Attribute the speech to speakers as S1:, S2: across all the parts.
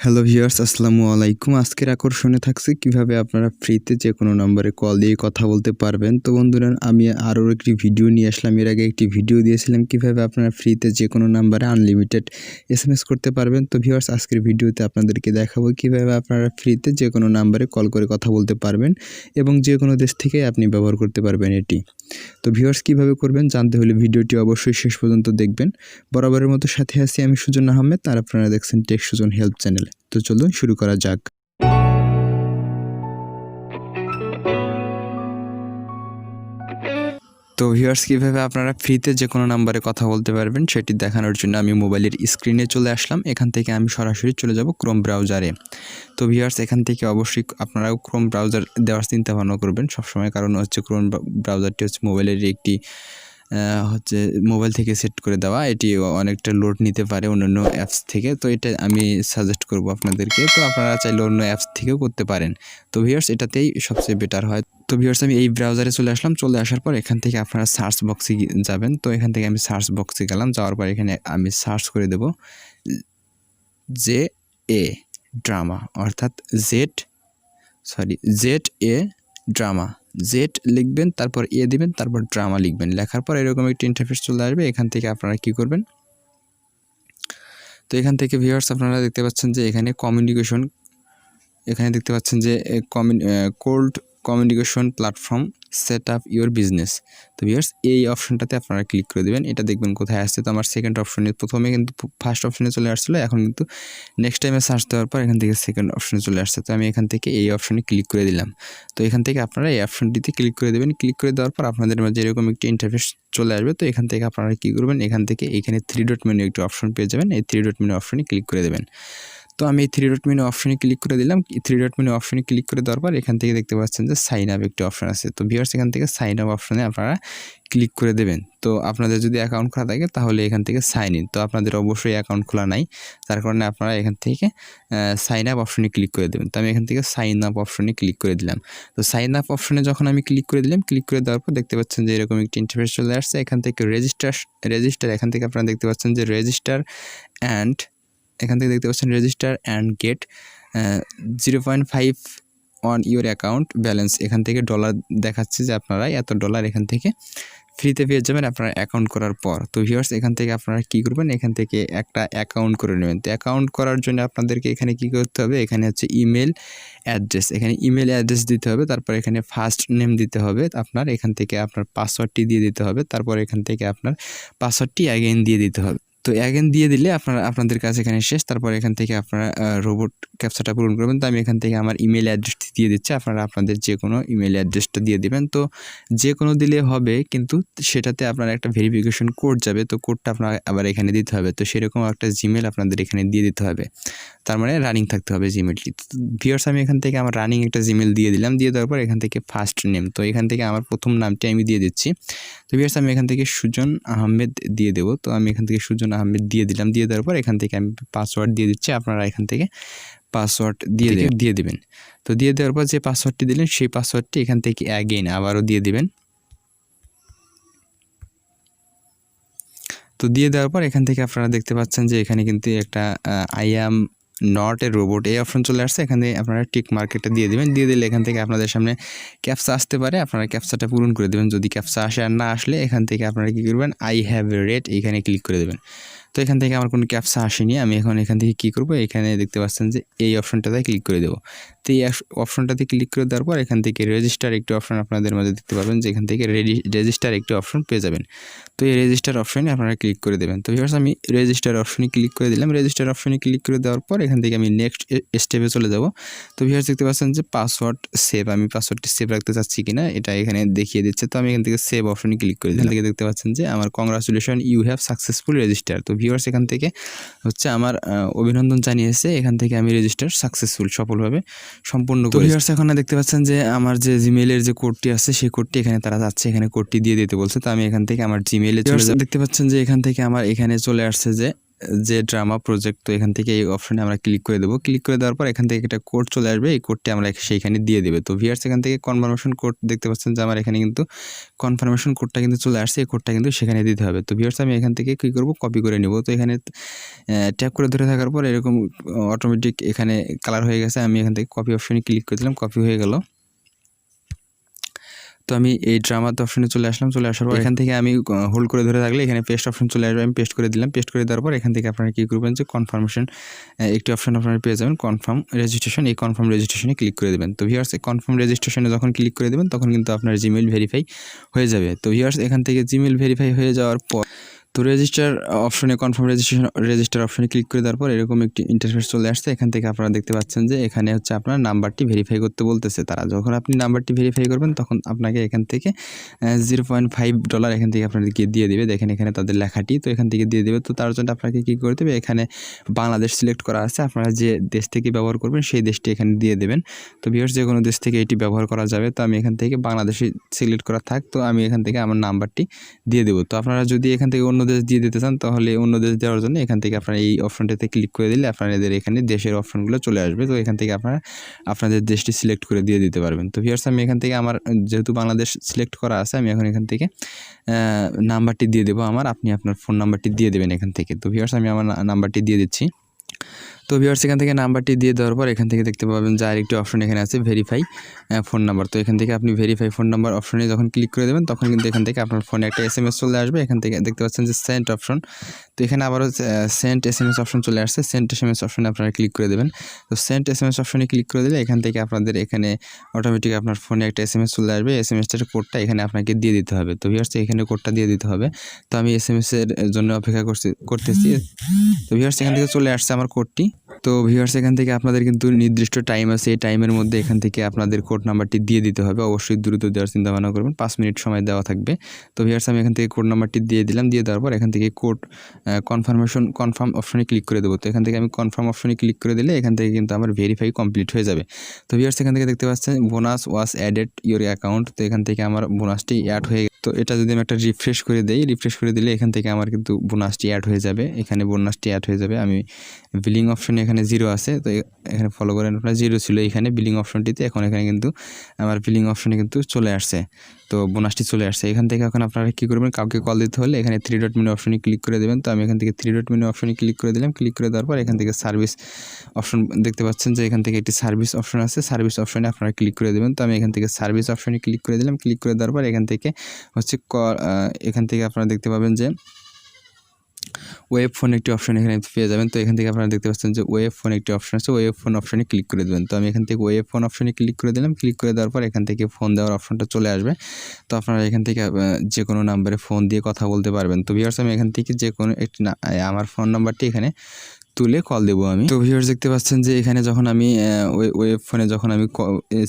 S1: Hello viewers, আসসালামু আলাইকুম। আজকের আকর্ষণে থাকছে কিভাবে আপনারা ফ্রিতে যে কোনো নম্বরে কল দিয়ে কথা বলতে পারবেন। তো বন্ধুরা, আমি আরও একটি ভিডিও নিয়ে আসলাম। এর আগে একটি ভিডিও দিয়েছিলাম কিভাবে আপনারা ফ্রিতে যে কোনো নাম্বারে আনলিমিটেড এসএমএস করতে পারবেন। তো ভিউয়ার্স, আজকের ভিডিওতে আপনাদেরকে দেখাবো কিভাবে আপনারা ফ্রিতে যে কোনো নাম্বারে কল করে কথা বলতে পারবেন এবং যে কোনো দেশ থেকে আপনি ব্যবহার করতে পারবেন এটি। তো ভিউয়ার্স, কীভাবে করবেন জানতে হলে ভিডিওটি অবশ্যই শেষ পর্যন্ত দেখবেন। বরাবরের মতো সাথে আছি আমি সুজন আহমেদ, আর আপনারা দেখছেন টেক সুজন হেল্প চ্যানেল। তো চলুন শুরু করা যাক। তো ভিউয়ার্স, কীভাবে আপনারা ফ্রিতে যে কোনো নাম্বারে কথা বলতে পারবেন সেটি দেখানোর জন্য আমি মোবাইলের স্ক্রিনে চলে আসলাম। এখান থেকে আমি সরাসরি চলে যাব ক্রোম ব্রাউজারে। তো ভিউয়ার্স, এখান থেকে অবশ্যই আপনারাও ক্রোম ব্রাউজার দেওয়ার চিন্তা ভাবনা করবেন সবসময়, কারণ হচ্ছে ক্রোম ব্রাউজারটি হচ্ছে মোবাইলের একটি মোবাইল থেকে সেট করে দেওয়া। এটি অনেকটা লোড নিতে পারে অন্যান্য অ্যাপস থেকে, তো এটা আমি সাজেস্ট করব আপনাদেরকে। তো আপনারা চাইলে অন্য অ্যাপস থেকেও করতে পারেন। তো ভিউয়ার্স, এটাতেই সবচেয়ে বেটার হয়। তো ভিউয়ার্স, আমি এই ব্রাউজারে চলে আসলাম। চলে আসার পর এখান থেকে আপনারা সার্চ বক্সে যাবেন। তো এখান থেকে আমি সার্চ বক্সে গেলাম। যাওয়ার পর এখানে আমি সার্চ করে দেব জে এ ড্রামা, অর্থাৎ জেড এ ড্রামা। জেড লিখবেন, তারপর এ দিবেন, তারপর ড্রামা লিখবেন। লেখার পর এরকম একটি ইন্টারফেস চলে আসবে। এখান থেকে আপনারা কি করবেন, তো এখান থেকে ভিউয়ার্স আপনারা দেখতে পাচ্ছেন যে এখানে কমিউনিকেশন, এখানে দেখতে পাচ্ছেন যে cold communication platform set up your business. তো ভিউয়ার্স, এই অপশনটাতে আপনারা ক্লিক করে দেবেন। এটা দেখবেন কোথায় আসছে। তো আমার সেকেন্ড অপশনে, প্রথমে কিন্তু ফার্স্ট অপশনে চলে আসছিলো, এখন কিন্তু নেক্সট টাইমে সার্চ দেওয়ার পর এখান থেকে সেকেন্ড অপশনে চলে আসছে। তো আমি এখান থেকে এই অপশনে ক্লিক করে দিলাম। তো এখান থেকে আপনারা এই অপশনটিতে ক্লিক করে দেবেন। ক্লিক করে দেওয়ার পর আপনাদের মাঝে এরকম একটি ইন্টারফেস চলে আসবে। তো এখান থেকে আপনারা কী করবেন, এখান থেকে এখানে 3 ডট মেনু একটি অপশন পেয়ে যাবেন। এই 3 ডট মেনু অপশনে ক্লিক করে দেবেন। তো আমি এই 3 ডট মেনু অপশনে ক্লিক করে দিলাম। 3 ডট মেনু অপশনে ক্লিক করে দেওয়ার পর এখান থেকে দেখতে পাচ্ছেন যে সাইন আপ একটি অপশন আছে। তো ভিউয়ার্স, এখান থেকে সাইন আপ অপশনে আপনারা ক্লিক করে দেবেন। তো আপনাদের যদি অ্যাকাউন্ট খোলা থাকে তাহলে এখান থেকে সাইন ইন। তো আপনাদের অবশ্যই অ্যাকাউন্ট খোলা নাই, যার কারণে আপনারা এখান থেকে সাইন আপ অপশনে ক্লিক করে দেবেন। তো আমি এখান থেকে সাইন আপ অপশনে ক্লিক করে দিলাম। তো সাইন আপ অপশনে যখন আমি ক্লিক করে দিলাম, ক্লিক করে দেওয়ার পর দেখতে পাচ্ছেন যে এরকম একটি ইন্টারফেস চলে আসছে। এখান থেকে রেজিস্টার, এখান থেকে আপনারা দেখতে পাচ্ছেন যে রেজিস্টার অ্যান্ড, এখান থেকে দেখতে পাচ্ছেন register and get 0.5 on your account balance. এখান থেকে ডলার দেখাচ্ছে যে আপনারা এত ডলার এখান থেকে ফ্রিতে পেয়ে যাবেন আপনারা অ্যাকাউন্ট করার পর। তো ভিউয়ার্স, এখান থেকে আপনারা কী করবেন, এখান থেকে একটা অ্যাকাউন্ট করে নেবেন। তো অ্যাকাউন্ট করার জন্য আপনাদেরকে এখানে কী করতে হবে, এখানে হচ্ছে ইমেল অ্যাড্রেস, এখানে ইমেল অ্যাড্রেস দিতে হবে। তারপর এখানে ফার্স্ট নেম দিতে হবে আপনার, এখান থেকে আপনার পাসওয়ার্ডটি দিয়ে দিতে হবে। তারপর এখান থেকে আপনার পাসওয়ার্ডটি অ্যাগেইন দিয়ে দিতে হবে। তো অ্যাগেন দিয়ে দিলে আপনাদের কাছে এখানে শেষ। তারপর এখান থেকে আপনারা রোবট ক্যাপচাটা পূরণ করবেন। তো আমি এখান থেকে আমার ইমেল অ্যাড্রেসটি দিয়ে দিচ্ছি। আপনারা আপনাদের যে কোনো ইমেল অ্যাড্রেসটা দিয়ে দিবেন। তো যে কোনো দিলে হবে, কিন্তু সেটাতে আপনার একটা ভেরিফিকেশন কোড যাবে। তো কোডটা আপনার আবার এখানে দিতে হবে। তো সেরকম একটা জিমেল আপনাদের এখানে দিয়ে দিতে হবে। তার মানে রানিং থাকতে হবে জিমেলটি। ভিউয়ার্স, আমি এখান থেকে আমার রানিং একটা জিমেল দিয়ে দিলাম। দিয়ে দেওয়ার পর এখান থেকে ফার্স্ট নেম, তো এখান থেকে আমার প্রথম নামটি আমি দিয়ে দিচ্ছি। তো ভিউয়ার্স, আমি এখান থেকে সুজন আহমেদ দিয়ে দেবো। তো আমি এখান থেকে সুজন আহমেদ দিয়ে দিলাম। দিয়ে দেওয়ার পর এখান থেকে আমি পাসওয়ার্ড দিয়ে দিচ্ছি। আপনারা এখান থেকে পাসওয়ার্ড দিয়ে দিবেন। তো দিয়ে দেওয়ার পর যে পাসওয়ার্ডটি দিলেন সেই পাসওয়ার্ডটি এখান থেকে অ্যাগেইন আবারও দিয়ে দিবেন। তো দিয়ে দেওয়ার পর এখান থেকে আপনারা দেখতে পাচ্ছেন যে এখানে কিন্তু একটা I am not a robot এই অপশন চলে আসছে। এখানে আপনারা টিক মার্কেটটা দিয়ে দেবেন। দিয়ে দিলে এখান থেকে আপনাদের সামনে ক্যাপচা আসতে পারে, আপনারা ক্যাপচাটা পূরণ করে দেবেন। যদি ক্যাপচা আসে আর না আসলে এখান থেকে আপনারা কী করবেন, আই হ্যাভ এ রেট এখানে ক্লিক করে দেবেন। তো এখান থেকে আমার কোনো ক্যাপচা আসেনি। আমি এখন এখান থেকে কী করব, এখানে দেখতে পাচ্ছেন যে এই অপশনটাতে ক্লিক করে দেবো। তো এই অপশনটাতে ক্লিক করে দেওয়ার পর এখান থেকে রেজিস্টার একটি অপশন আপনাদের মাঝে দেখতে পাবেন, যে এখান থেকে রেজিস্টার একটি অপশন পেয়ে যাবেন। তো এই রেজিস্টার অপশনে আপনারা ক্লিক করে দেবেন। তো ভিউয়ার্স, আমি রেজিস্টার অপশনে ক্লিক করে দিলাম। রেজিস্টার অপশনে ক্লিক করে দেওয়ার পর এখান থেকে আমি নেক্সট স্টেপে চলে যাব। তো ভিউয়ার্স, দেখতে পাচ্ছেন যে পাসওয়ার্ড সেভ, আমি পাসওয়ার্ডটি সেভ রাখতে চাচ্ছি কিনা এটা এখানে দেখিয়ে দিচ্ছে। তো আমি এখান থেকে সেভ অপশনে ক্লিক করে দিলাম। এখান থেকে দেখতে পাচ্ছেন যে আমার congratulation, you have successful register. তো ভিউয়ার্স, এখান থেকে হচ্ছে আমার অভিনন্দন জানিয়েছে। এখান থেকে আমি রেজিস্টার সাকসেসফুল সফলভাবে সম্পূর্ণ করেছি। তো ভিউয়ার্স, এখন দেখতে পাচ্ছেন যে আমার যে জিমেইলের যে কোডটি আছে সেই কোডটি এখানে তারা যাচ্ছে, এখানে কোডটি দিয়ে দিতে বলছে। তো আমি এখান থেকে আমার জিমেইলে চলে যাব। দেখতে পাচ্ছেন যে এখান থেকে আমার এখানে চলে আসছে যে যে ড্রামা প্রজেক্ট, তো এখান থেকে এই অপশনে আমরা ক্লিক করে দেবো। ক্লিক করে দেওয়ার পর এখান থেকে একটা কোড চলে আসবে, এই কোডটি আমরা সেইখানে দিয়ে দেবে। তো ভিউয়ার্স এখান থেকে কনফার্মেশন কোড দেখতে পাচ্ছেন যে আমার এখানে কিন্তু কনফার্মেশন কোডটা কিন্তু চলে আসছে, এই কোডটা কিন্তু সেখানে দিতে হবে। তো ভিউয়ার্স আমি এখান থেকে কী করব, কপি করে নেব। তো এখানে ট্যাপ করে ধরে থাকার পর এরকম অটোমেটিক এখানে কালার হয়ে গেছে। আমি এখান থেকে কপি অপশনে ক্লিক করে দিলাম, কপি হয়ে গেল। তো আমি এই ড্রামাতে অপশনে চলে আসলাম। চলে আসার পর এখান থেকে আমি হোল্ড করে ধরে থাকলে এখানে পেস্ট অপশন চলে আসবে, আমি পেস্ট করে দিলাম। পেস্ট করে দেওয়ার পর এখান থেকে আপনারা কী করবেন যে কনফার্মেশন একটি অপশন আপনারা পেয়ে যাবেন, কনফার্ম রেজিস্ট্রেশন। এই কনফার্ম রেজিস্ট্রেশনে ক্লিক করে দেবেন। তো ভিউয়ার্স কনফার্ম রেজিস্ট্রেশনে যখন ক্লিক করে দেবেন তখন কিন্তু আপনার জিমেইল ভেরিফাই হয়ে যাবে। তো ভিউয়ার্স এখান থেকে জিমেইল ভেরিফাই হয়ে যাওয়ার পর তো রেজিস্টার অপশনে কনফার্ম রেজিস্টার অপশনে ক্লিক করে দেওয়ার পর এরকম একটি ইন্টারফেস চলে আসছে। এখান থেকে আপনারা দেখতে পাচ্ছেন যে এখানে হচ্ছে আপনার নাম্বারটি ভেরিফাই করতে বলতেছে তারা। যখন আপনি নাম্বারটি ভেরিফাই করবেন তখন আপনাকে এখান থেকে $0.5 এখান থেকে আপনাদেরকে দিয়ে দেবে। দেখেন এখানে তাদের লেখাটি, তো এখান থেকে দিয়ে দেবে। তো তার জন্য আপনাকে কী করতে হবে, এখানে বাংলাদেশ সিলেক্ট করা আছে, আপনারা যে দেশ থেকে ব্যবহার করবেন সেই দেশটি এখানে দিয়ে দেবেন। তো ভিউয়ার্স যে কোনো দেশ থেকে এটি ব্যবহার করা যাবে। তো আমি এখান থেকে বাংলাদেশি সিলেক্ট করা থাক, তো আমি এখান থেকে আমার নাম্বারটি দিয়ে দেবো। তো আপনারা যদি এখান থেকে অন্য দেশ দিয়ে দিতে চান তাহলে অন্য দেশ দেওয়ার জন্য এখান থেকে আপনারা এই অপশনটাতে ক্লিক করে দিলে আপনাদের এখানে দেশের অপশনগুলো চলে আসবে। তো এখান থেকে আপনারা আপনাদের দেশটি সিলেক্ট করে দিয়ে দিতে পারবেন। তো ভিউয়ার্স আমি এখান থেকে আমার যেহেতু বাংলাদেশ সিলেক্ট করা আছে, আমি এখন এখান থেকে নাম্বারটি দিয়ে দেবো আমার, আপনি আপনার ফোন নাম্বারটি দিয়ে দেবেন এখান থেকে। তো ভিউয়ার্স আমি আমার নাম্বারটি দিয়ে দিচ্ছি। তো ভিউয়ার্স এখান থেকে নাম্বারটি দিয়ে দেওয়ার পর এখান থেকে দেখতে পাবেন যে আরেকটি অপশন এখানে আছে, ভেরিফাই ফোন নাম্বার। তো এখান থেকে আপনি ভেরিফাই ফোন নাম্বার অপশনে যখন ক্লিক করে দেবেন তখন কিন্তু এখান থেকে আপনার ফোনে একটা SMS চলে আসবে। এখান থেকে দেখতে পাচ্ছেন যে সেন্ড অপশন, তো এখানে আবারও সেন্ড SMS অপশন চলে আসছে। সেন্ড SMS অপশনে আপনারা ক্লিক করে দেবেন। তো সেন্ড SMS অপশনে ক্লিক করে দিলে এখান থেকে আপনাদের এখানে অটোমেটিক আপনার ফোনে একটা SMS চলে আসবে। SMSটার কোডটা এখানে আপনাকে দিয়ে দিতে হবে। তো ভিউয়ার্স এখানে কোডটা দিয়ে দিতে হবে। তো আমি SMS এর জন্য অপেক্ষা করতেছি। তো ভিউয়ার্স এখান থেকে চলে আসছে আমার কোডটি। তো ভিউয়ার্স এখান থেকে আপনাদের কিন্তু নির্দিষ্ট টাইম আছে, এই টাইমের মধ্যে এখান থেকে আপনাদের কোড নাম্বারটি দিয়ে দিতে হবে। অবশ্যই দ্রুত দেওয়ার চিন্তা ভাবনা করবেন, 5 মিনিট সময় দেওয়া থাকবে। তো ভিউয়ার্স আমি এখান থেকে কোড নাম্বারটি দিয়ে দিলাম। দিয়ে দেওয়ার পর এখান থেকে কোড কনফার্ম অপশনে ক্লিক করে দেবো। তো এখান থেকে আমি কনফার্ম অপশনে ক্লিক করে দিলে এখান থেকে কিন্তু আমার ভেরিফাই কমপ্লিট হয়ে যাবে। তো ভিউয়ার্স এখান থেকে দেখতে পাচ্ছেন bonus was added your account. তো এখান থেকে আমার বোনাসটি অ্যাড হয়ে গেছে। তো এটা যদি আমি একটা রিফ্রেশ করে দিই, রিফ্রেশ করে দিলে এখান থেকে আমার কিন্তু বোনাসটি অ্যাড হয়ে যাবে। এখানে বোনাসটি অ্যাড হয়ে যাবে। আমি বিলিং অপশনে এখানে 0 আছে, তো এখানে ফলো করেন আপনার 0 ছিল এখানে বিলিং অপশনটিতে, এখন এখানে কিন্তু আমার বিলিং অপশনে কিন্তু চলে আসছে। তো বোনাসটি চলে আসছে। এখান থেকে এখন আপনারা কী করবেন, কাউকে কল দিতে হলে এখানে 3 ডট মেনু অপশনে ক্লিক করে দেবেন। তো আমি এখান থেকে 3 ডট মেনু অপশনে ক্লিক করে দিলাম। ক্লিক করে দেওয়ার পর এখান থেকে সার্ভিস অপশন দেখতে পাচ্ছেন যে এখান থেকে একটি সার্ভিস অপশন আছে, সার্ভিস অপশনে আপনারা ক্লিক করে দেবেন। তো আমি এখান থেকে সার্ভিস অপশনে ক্লিক করে দিলাম। ক্লিক করে দেওয়ার পর এখান থেকে হচ্ছে এখান থেকে আপনারা দেখতে পাবেন যে ওয়েব ফোন একটি অপশন এখানে পেয়ে যাবেন। তো এখান থেকে আপনারা দেখতে পাচ্ছেন যে ওয়েব ফোন একটি অপশন আছে, ওয়েব ফোন অপশনে ক্লিক করে দেবেন। তো আমি এখান থেকে ওয়েব ফোন অপশনে ক্লিক করে দিলাম। ক্লিক করে দেওয়ার পর এখান থেকে ফোন দেওয়ার অপশনটা চলে আসবে। তো আপনারা এখান থেকে যে কোনো নাম্বারে ফোন দিয়ে কথা বলতে পারবেন। তো ভিউয়ার্স আমি এখান থেকে যে কোনো একটি আমার ফোন নাম্বারটি এখানে তুলে কল দেবো আমি। তো ভিউয়ার্স দেখতে পাচ্ছেন যে এখানে যখন আমি ওয়েব ফোনে যখন আমি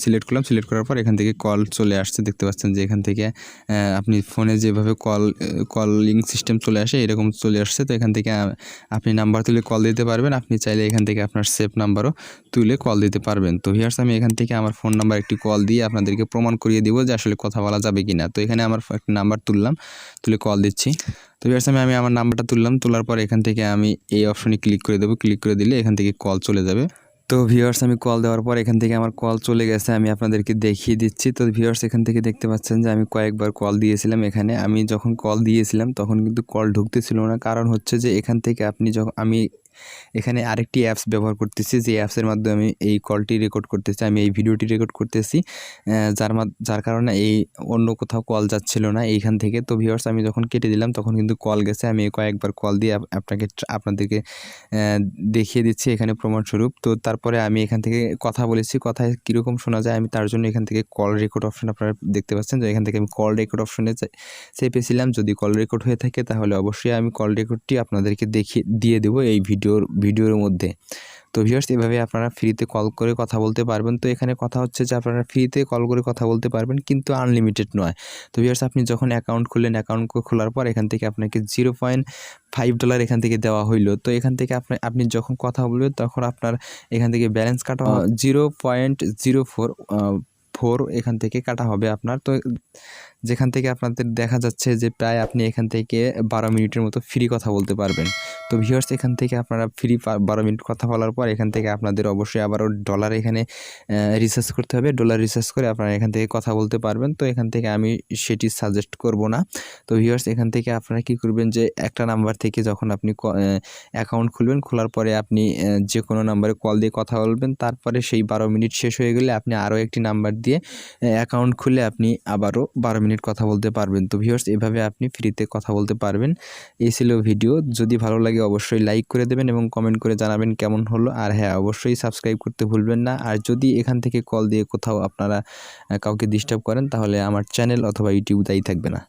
S1: সিলেক্ট করলাম, সিলেক্ট করার পর এখান থেকে কল চলে আসছে। দেখতে পাচ্ছেন যে এখান থেকে আপনি ফোনে যেভাবে কলিং সিস্টেম চলে আসে এরকম চলে আসছে। তো এখান থেকে আপনি নাম্বার তুলে কল দিতে পারবেন। আপনি চাইলে এখান থেকে আপনার সেভ নাম্বারও তুলে কল দিতে পারবেন। তো ভিউয়ার্স আমি এখান থেকে আমার ফোন নাম্বার একটি কল দিয়ে আপনাদেরকে প্রমাণ করিয়ে দিব যে আসলে কথা বলা যাবে কি না। তো এখানে আমার একটা নাম্বার তুলে কল দিচ্ছি। তো ভিউয়ার্স আমি আমার নাম্বারটা তুললাম। তোলার পর এখান থেকে আমি এই অপশনে ক্লিক করে দেবো। ক্লিক করে দিলে এখান থেকে কল চলে যাবে। তো ভিউয়ার্স আমি কল দেওয়ার পর এখান থেকে আমার কল চলে গেছে, আমি আপনাদেরকে দেখিয়ে দিচ্ছি। তো ভিউয়ার্স এখান থেকে দেখতে পাচ্ছেন যে আমি কয়েকবার কল দিয়েছিলাম। এখানে আমি যখন কল দিয়েছিলাম তখন কিন্তু কল ঢুকতেছিল না, কারণ হচ্ছে যে এখান থেকে আপনি আমি এখানে আরেকটি অ্যাপস ব্যবহার করতেছি, যে অ্যাপসের মাধ্যমে আমি এই কলটি রেকর্ড করতেছি, আমি এই ভিডিওটি রেকর্ড করতেছি, যার কারণে এই অন্য কোথাও কল যাচ্ছিল না এইখান থেকে। তো ভিউয়ার্স আমি যখন কেটে দিলাম তখন কিন্তু কল গেছে। আমি কয়েকবার কল দিয়ে আপনাদেরকে দেখিয়ে দিচ্ছি এখানে প্রমাণস্বরূপ। তো তারপরে আমি এখান থেকে কথা বলেছি, কথায় কীরকম শোনা যায় আমি তার জন্য এখান থেকে কল রেকর্ড অপশন আপনারা দেখতে পাচ্ছেন যে এখান থেকে আমি কল রেকর্ড অপশনে চেপেছিলাম। যদি কল রেকর্ড হয়ে থাকে তাহলে অবশ্যই আমি কল রেকর্ডটি আপনাদেরকে দিয়ে দেবো এই ভিডিওর মধ্যে। তো ভিউয়ার্স এভাবে আপনারা ফ্রিতে কল করে কথা বলতে পারবেন। তো এখানে কথা হচ্ছে যে আপনারা ফ্রিতে কল করে কথা বলতে পারবেন, কিন্তু আনলিমিটেড নয়। তো ভিউয়ার্স আপনি যখন অ্যাকাউন্ট খুললেন, অ্যাকাউন্ট খোলার পর এখান থেকে আপনাকে $0.5 এখান থেকে দেওয়া হইলো। তো এখান থেকে আপনি যখন কথা বলবেন তখন আপনার এখান থেকে ব্যালেন্স কাটা 0.04 4 এখান থেকে কাটা হবে আপনার। তো যেখান থেকে আপনাদের দেখা যাচ্ছে যে প্রায় আপনি এখান থেকে 12 মিনিটের মতো ফ্রি কথা বলতে পারবেন। তো ভিউয়ার্স এখান থেকে আপনারা ফ্রি 12 মিনিট কথা বলার পর এখান থেকে আপনাদের অবশ্যই আবারও ডলার এখানে রিচার্জ করতে হবে। ডলার রিচার্জ করে আপনারা এখান থেকে কথা বলতে পারবেন। তো এখান থেকে আমি সেটি সাজেস্ট করব না। তো ভিউয়ার্স এখান থেকে আপনারা কি করবেন যে একটা নাম্বার থেকে যখন আপনি অ্যাকাউন্ট খুলবেন, খোলার পরে আপনি যে কোনো নাম্বারে কল দিয়ে কথা বলবেন। তারপরে সেই 12 মিনিট শেষ হয়ে গেলে আপনি আরও একটি নাম্বার দিয়ে অ্যাকাউন্ট খুলে আপনি আবারও 12 মিনিট কথা বলতে পারবেন। তো ভিউয়ার্স এভাবে আপনি ফ্রিতে কথা বলতে পারবেন। এই ছিল ভিডিও। যদি ভালো লাগে অবশ্যই লাইক করে দেবেন এবং কমেন্ট করে জানাবেন কেমন হলো। আর হ্যাঁ, অবশ্যই সাবস্ক্রাইব করতে ভুলবেন না। আর যদি এখান থেকে কল দিয়ে কোথাও আপনারা কাউকে ডিস্টার্ব করেন তাহলে আমার চ্যানেল অথবা ইউটিউব দায়ী থাকবে না।